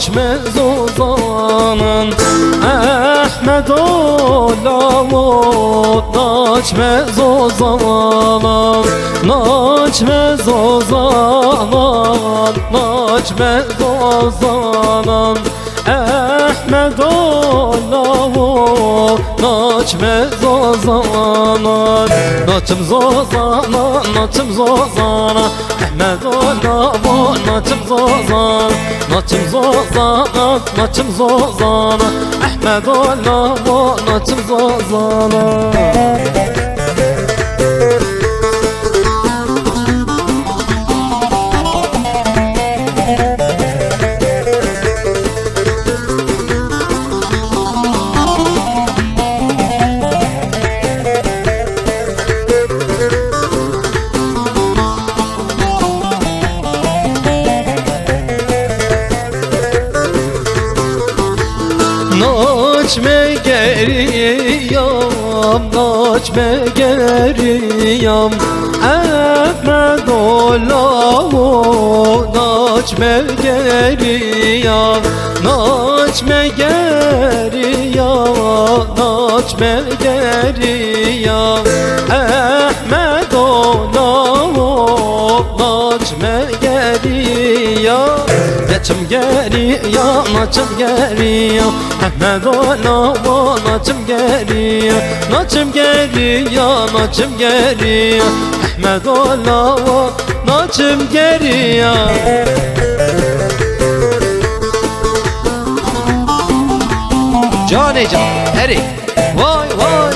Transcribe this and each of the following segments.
naçmez o zaman Ahmet Olavut naçmez o zaman Naçmez o zaman Naçmez o zaman Ahmet Olavut naçmez o zaman Naçmez o zaman Naçmez o zaman Ahmet Olavut naçmez o zaman Naçmez o zaman Naçmez o zaman Ahmet Olavut naçmez o zaman Naçme geriyam, naçme geriyam Ahmet Olavut naçme geriyam Naçme geriyam, naçme geriyam Ahmet Olavut naçme geriyam Naçım geriyam, naçım geriyam Ahmet Olavut naçım geriyam Naçım geriyam, naçım geriyam Ahmet Olavut naçım geriyam Cane can, heri, vay vay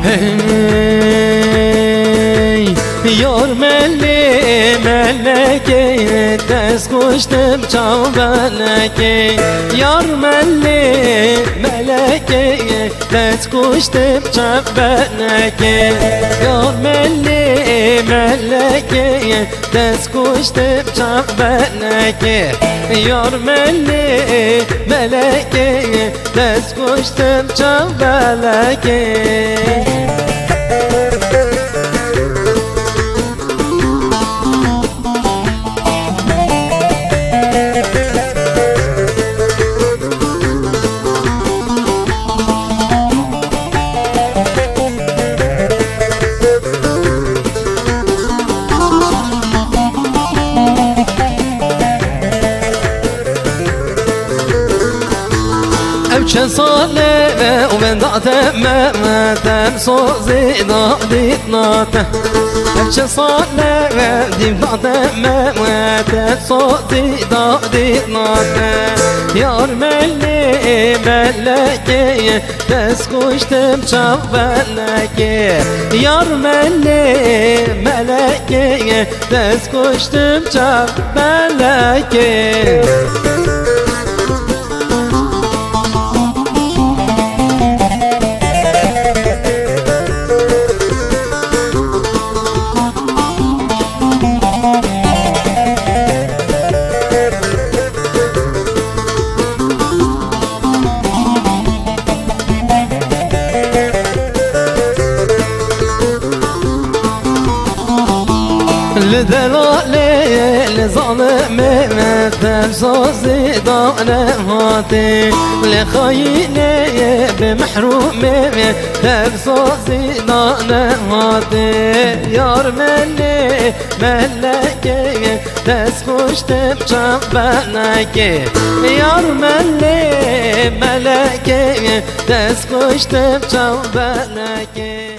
Hey, yar melli meleke Tez kuştum çav beleke Yar melli meleke Tez kuştum çav beleke Yar melli meleke Tez kuştum çav beleke Yar melli meleke Tez kuştum çav beleke Evçen sale ve o ben dağıtem Mehmetem sozi dağıdit natem Evçen sale ve dim dağıtem Mehmetem sozi dağıdit natem Yar melli melleke Tez kuştum çav belleke Yar melli melleke Tez kuştum çav belleke لدلالي لظالمي مثل صوصي ضعلماتي لخيني بمحرومي مثل صوصي ضعلماتي يار مني ملكي تسخشت بشبنكي يار مني ملكي تسخشت بشبنكي